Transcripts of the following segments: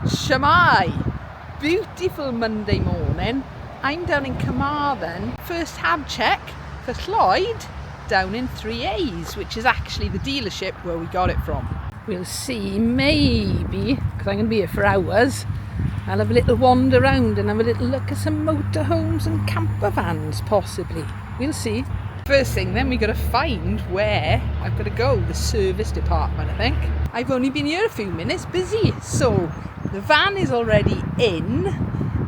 Shamai! Beautiful Monday morning. I'm down in Carmarthen. First hab check for Lloyd down in 3A's, which is actually the dealership where we got it from. We'll see, maybe, because I'm going to be here for hours, I'll have a little wander around and have a little look at some motorhomes and campervans, possibly. We'll see. First thing then, we got to find where I've got to go, the service department, I think. I've only been here a few minutes, busy, so the van is already in.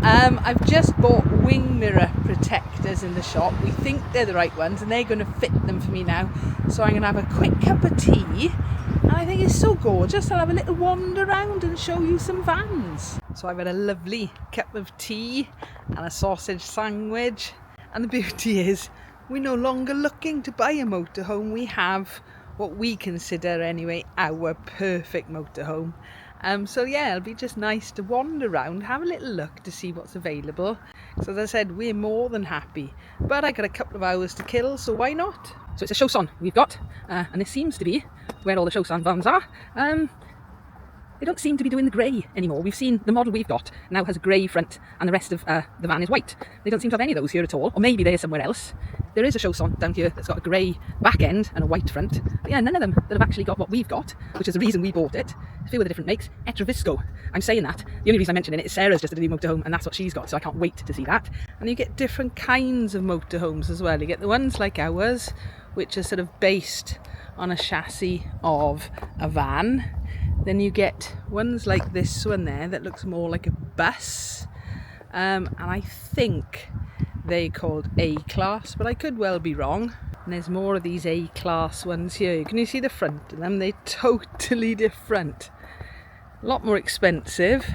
I've just bought wing mirror protectors in the shop. We think they're the right ones and they're going to fit them for me now. So I'm going to have a quick cup of tea and I think it's so gorgeous. I'll have a little wander around and show you some vans. So I've had a lovely cup of tea and a sausage sandwich, and the beauty is we're no longer looking to buy a motorhome. We have what we consider anyway our perfect motorhome. So yeah, it'll be just nice to wander around, have a little look to see what's available. So as I said, we're more than happy, but I got a couple of hours to kill, so why not? So it's a Chausson we've got, and it seems to be where all the Chausson vans are. They don't seem to be doing the grey anymore. We've seen the model we've got now has a grey front and the rest of the van is white. They don't seem to have any of those here at all, or maybe they're somewhere else. There is a Chausson down here that's got a grey back end and a white front. But yeah, none of them that have actually got what we've got, which is the reason we bought it. A few of the different makes. Etrovisco. I'm saying that. The only reason I'm mentioning it is Sarah's just a new motorhome and that's what she's got, so I can't wait to see that. And you get different kinds of motorhomes as well. You get the ones like ours, which are sort of based on a chassis of a van. Then you get ones like this one there that looks more like a bus, and I think they're called A-class, but I could well be wrong. And there's more of these A-class ones here. Can you see the front of them? They're totally different. A lot more expensive.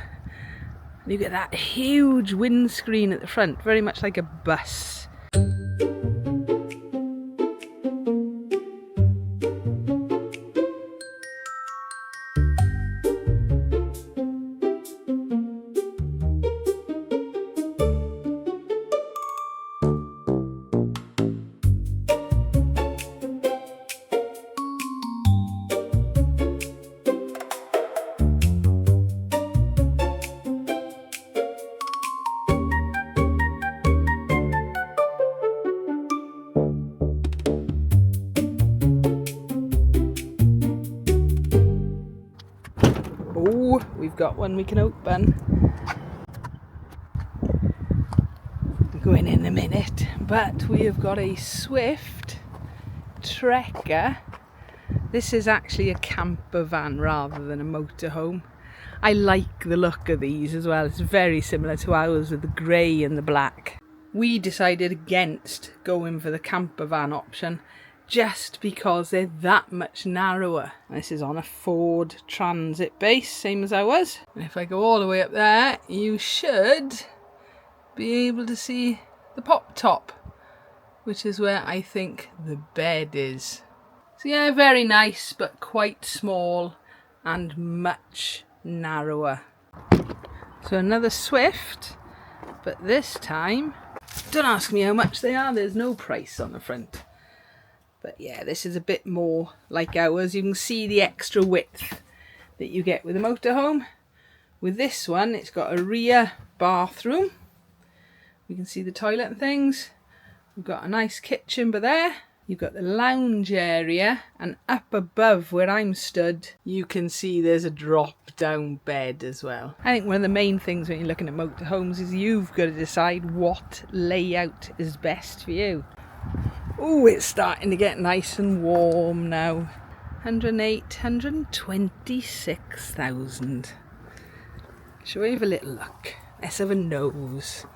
And you get that huge windscreen at the front, very much like a bus. Oh, we've got one we can open. We're going in a minute, but we have got a Swift Trekker. This is actually a camper van rather than a motorhome. I like the look of these as well. It's very similar to ours with the grey and the black. We decided against going for the camper van option just because they're that much narrower. This is on a Ford Transit base, same as ours. And if I go all the way up there, you should be able to see the pop top, which is where I think the bed is. So yeah, very nice, but quite small and much narrower. So another Swift, but this time, don't ask me how much they are, there's no price on the front. But yeah, this is a bit more like ours. You can see the extra width that you get with a motorhome. With this one, it's got a rear bathroom. You can see the toilet and things. We've got a nice kitchen by there. You've got the lounge area, and up above where I'm stood, you can see there's a drop-down bed as well. I think one of the main things when you're looking at motorhomes is you've got to decide what layout is best for you. Oh, it's starting to get nice and warm now. 126,000. Shall we have a little look? Let's have a nose.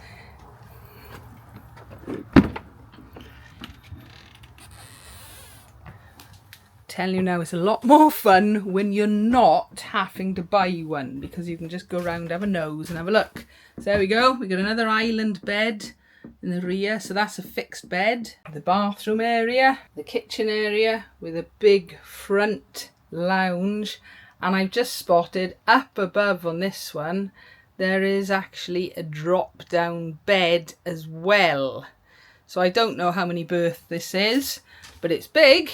Telling you now, it's a lot more fun when you're not having to buy one, because you can just go around, have a nose and have a look. So there we go, we got another island bed in the rear, so that's a fixed bed. The bathroom area, the kitchen area with a big front lounge, and I've just spotted up above on this one there is actually a drop down bed as well. So I don't know how many berth this is, but it's big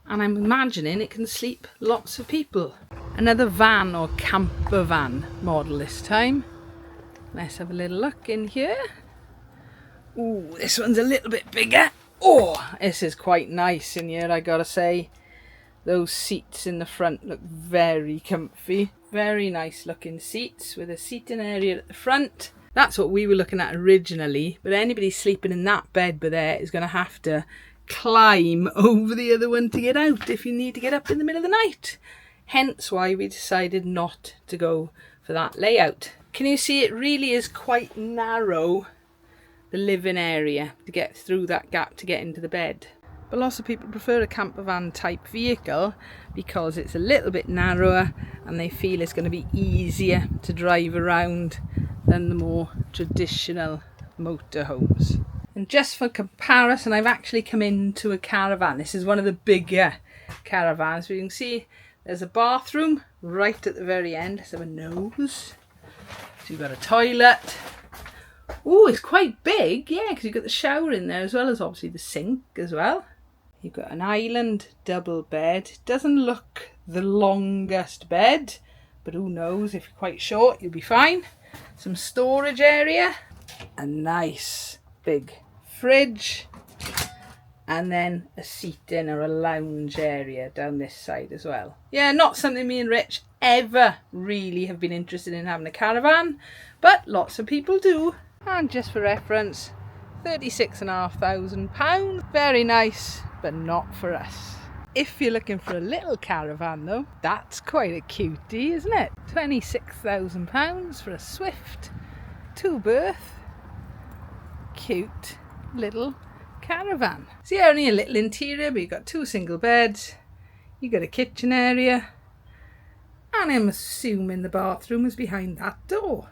and I'm imagining it can sleep lots of people. Another van or camper van model this time. Let's have a little look in here. Ooh, this one's a little bit bigger. Oh, this is quite nice in here, I gotta say. Those seats in the front look very comfy. Very nice looking seats with a seating area at the front. That's what we were looking at originally, but anybody sleeping in that bed by there is going to have to climb over the other one to get out if you need to get up in the middle of the night. Hence why we decided not to go for that layout. Can you see it really is quite narrow, the living area, to get through that gap to get into the bed. But lots of people prefer a camper van type vehicle because it's a little bit narrower and they feel it's going to be easier to drive around than the more traditional motorhomes. And just for comparison, I've actually come into a caravan. This is one of the bigger caravans. So you can see there's a bathroom right at the very end. Let's have a nose. So you've got a toilet. Oh, it's quite big, yeah, because you've got the shower in there as well as obviously the sink as well. You've got an island double bed. It doesn't look the longest bed, but who knows, if you're quite short, you'll be fine. Some storage area, a nice big fridge, and then a seating or a lounge area down this side as well. Yeah, not something me and Rich ever really have been interested in, having a caravan, but lots of people do. And just for reference, £36,500. Very nice, but not for us. If you're looking for a little caravan though, that's quite a cutie, isn't it? £26,000 for a Swift 2-berth, cute little caravan. So yeah, only a little interior, but you've got 2 single beds, you've got a kitchen area, and I'm assuming the bathroom is behind that door.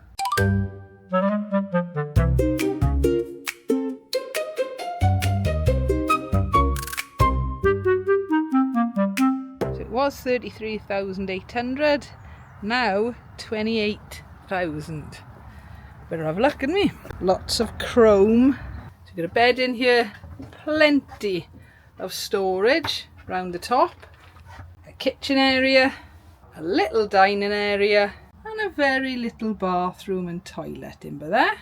So it was 33,800, now 28,000. Better have a look at me. Lots of chrome. So you've got a bed in here, plenty of storage round the top, a kitchen area, a little dining area, and a very little bathroom and toilet in by there.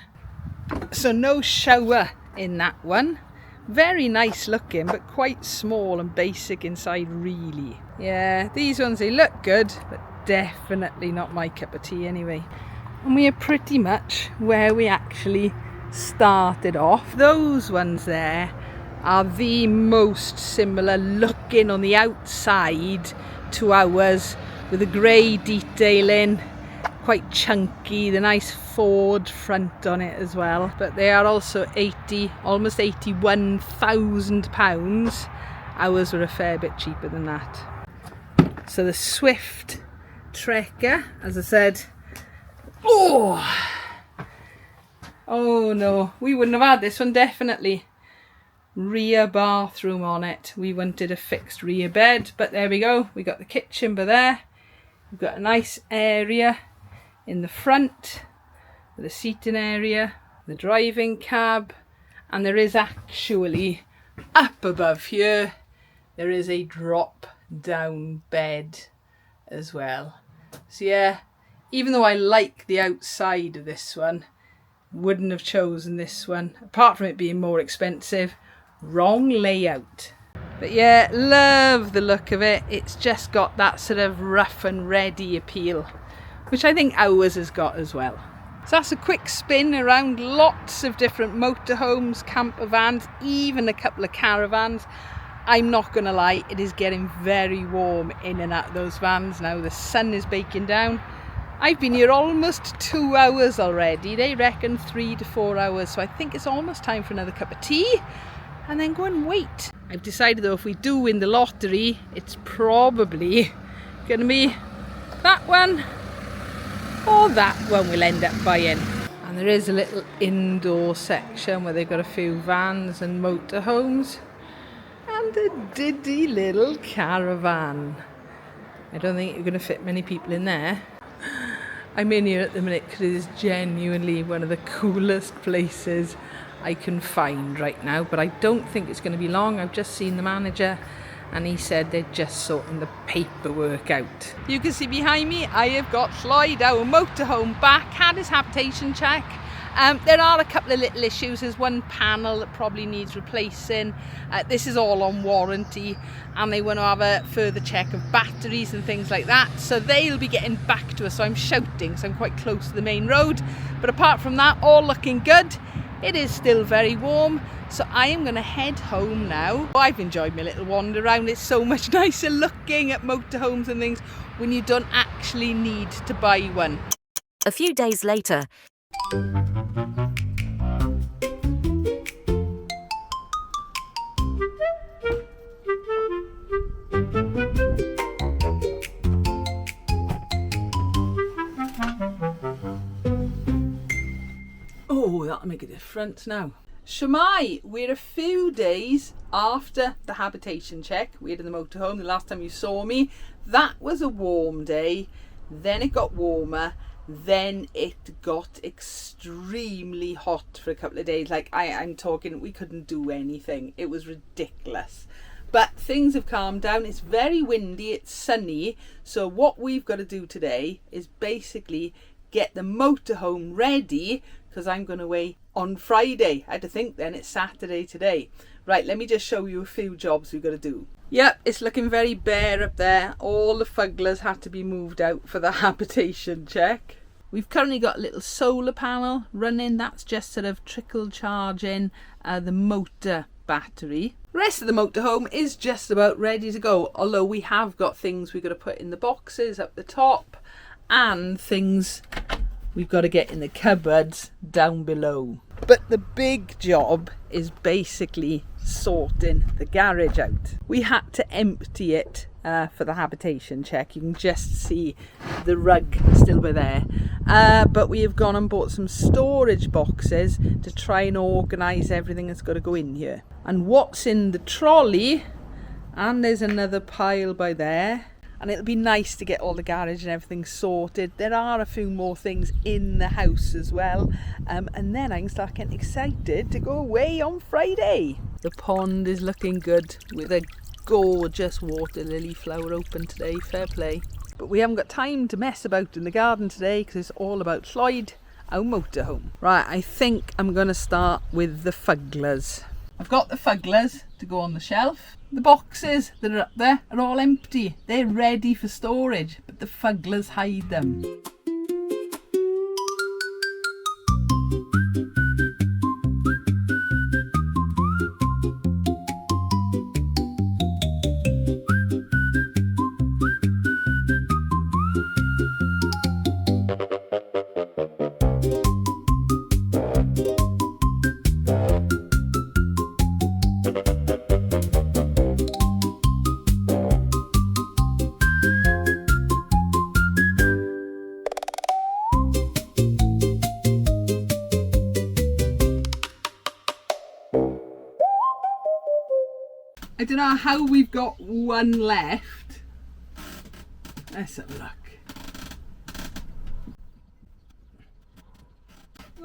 So no shower in that one. Very nice looking, but quite small and basic inside really. Yeah, these ones, they look good, but definitely not my cup of tea anyway. And we are pretty much where we actually started off. Those ones there are the most similar looking on the outside to ours, with the grey detailing, quite chunky, the nice Ford front on it as well. But they are also almost £81,000. Ours were a fair bit cheaper than that. So the Swift Trekker, as I said, oh no, we wouldn't have had this one definitely. Rear bathroom on it. We wanted a fixed rear bed, but there we go. We got the kitchen by there. We've got a nice area in the front with a seating area, the driving cab, and there is actually up above here, there is a drop down bed as well. So yeah, even though I like the outside of this one, wouldn't have chosen this one, apart from it being more expensive. Wrong layout. But yeah, love the look of it. It's just got that sort of rough and ready appeal, which I think ours has got as well. So that's a quick spin around lots of different motorhomes, camper vans, even a couple of caravans. I'm not gonna lie, it is getting very warm in and out of those vans now. The sun is baking down. I've been here almost 2 hours already. They reckon 3 to 4 hours, so I think it's almost time for another cup of tea and then go and wait. I've decided though, if we do win the lottery, it's probably gonna be that one or that one we'll end up buying. And there is a little indoor section where they've got a few vans and motorhomes and a diddy little caravan. I don't think you're going to fit many people in there. I'm in here at the minute because it is genuinely one of the coolest places I can find right now, but I don't think it's going to be long. I've just seen the manager and he said they're just sorting the paperwork out. You can see behind me I have got Lloyd, our motorhome, back, had his habitation check. There are a couple of little issues. There's one panel that probably needs replacing. This is all on warranty, and they want to have a further check of batteries and things like that, so they'll be getting back to us. So I'm shouting, so I'm quite close to the main road, but apart from that, all looking good. It is still very warm, so I am going to head home now. I've enjoyed my little wander around. It's so much nicer looking at motorhomes and things when you don't actually need to buy one. A few days later. Oh, that'll make a difference now. Shemai, we're a few days after the habitation check we had in the motorhome. The last time you saw me, that was a warm day. Then it got warmer. Then it got extremely hot for a couple of days. Like I'm talking, we couldn't do anything. It was ridiculous. But things have calmed down. It's very windy, it's sunny. So what we've got to do today is basically get the motorhome ready, because I'm going away on Friday. I had to think then, it's Saturday today. Right, let me just show you a few jobs we've got to do. Yep, it's looking very bare up there. All the fugglers had to be moved out for the habitation check. We've currently got a little solar panel running. That's just sort of trickle charging the motor battery. The rest of the motorhome is just about ready to go, although we have got things we've got to put in the boxes up the top and things we've got to get in the cupboards down below. But the big job is basically sorting the garage out. We had to empty it for the habitation check. You can just see the rug still be there. But we have gone and bought some storage boxes to try and organise everything that's got to go in here. And what's in the trolley, and there's another pile by there. And it'll be nice to get all the garage and everything sorted. There are a few more things in the house as well. And then I can start getting excited to go away on Friday. The pond is looking good with a gorgeous water lily flower open today. Fair play. But we haven't got time to mess about in the garden today because it's all about Lloyd, our motorhome. Right, I think I'm going to start with the fugglers. I've got the fugglers to go on the shelf. The boxes that are up there are all empty. They're ready for storage, but the fugglers hide them. I don't know how we've got one left. Let's have a look.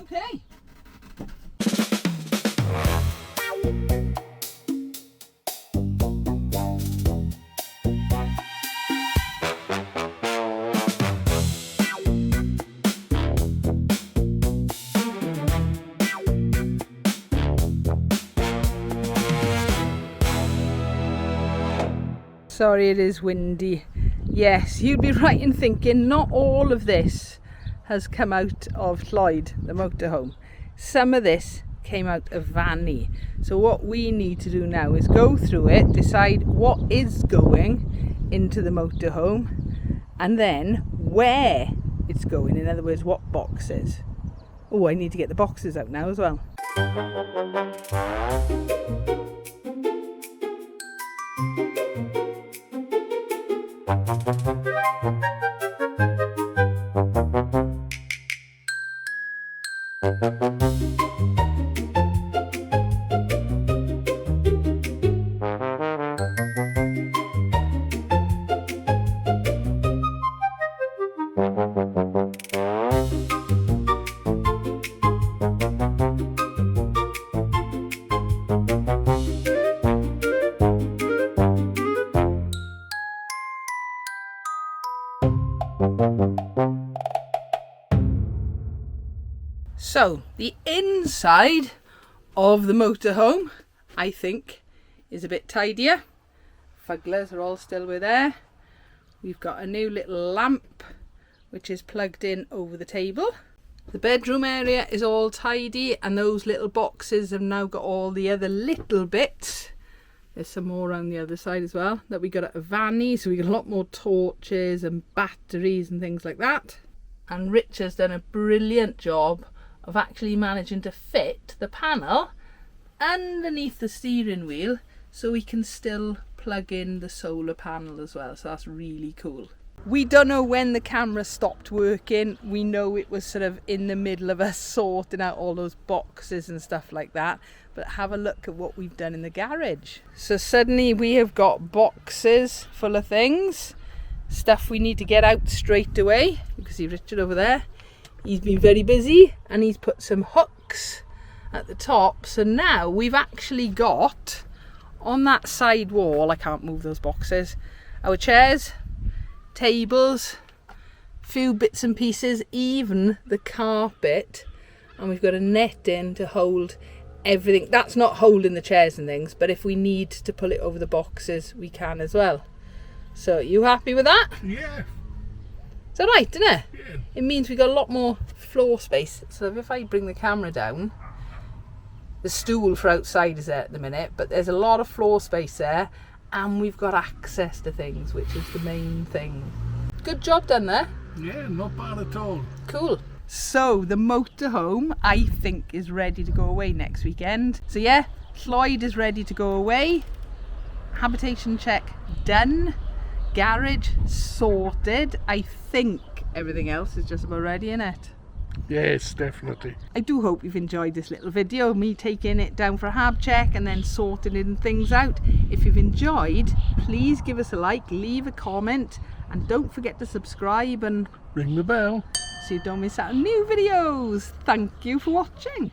Okay. Sorry, it is windy. Yes, you'd be right in thinking not all of this has come out of Lloyd, the motorhome. Some of this came out of Vanny. So what we need to do now is go through it, decide what is going into the motorhome, and then where it's going. In other words, what boxes. Oh, I need to get the boxes out now as well. So the inside of the motorhome, I think, is a bit tidier. Fugglers are all still with there. We've got a new little lamp which is plugged in over the table. The bedroom area is all tidy, and those little boxes have now got all the other little bits. There's some more around the other side as well that we got at a vanny, so we got a lot more torches and batteries and things like that. And Rich has done a brilliant job of actually managing to fit the panel underneath the steering wheel so we can still plug in the solar panel as well, so that's really cool. We don't know when the camera stopped working. We know it was sort of in the middle of us sorting out all those boxes and stuff like that, but have a look at what we've done in the garage. So suddenly we have got boxes full of things, stuff we need to get out straight away. You can see Richard over there. He's been very busy and he's put some hooks at the top. So now we've actually got on that side wall, I can't move those boxes, our chairs, tables, few bits and pieces, even the carpet, and we've got a net in to hold everything. That's not holding the chairs and things, but if we need to pull it over the boxes, we can as well. So you happy with that? Yeah. Is that right, isn't it? Yeah. It means we've got a lot more floor space. So if I bring the camera down, the stool for outside is there at the minute, but there's a lot of floor space there, and we've got access to things, which is the main thing. Good job done there. Yeah, not bad at all. Cool. So the motorhome, I think, is ready to go away next weekend. So yeah, Lloyd is ready to go away. Habitation check done. Garage sorted. I think everything else is just about ready, innit? Yes, definitely. I do hope you've enjoyed this little video, me taking it down for a hab check and then sorting in things out. If you've enjoyed, please give us a like, leave a comment, and don't forget to subscribe and Ring the bell so you don't miss out on new videos. Thank you for watching.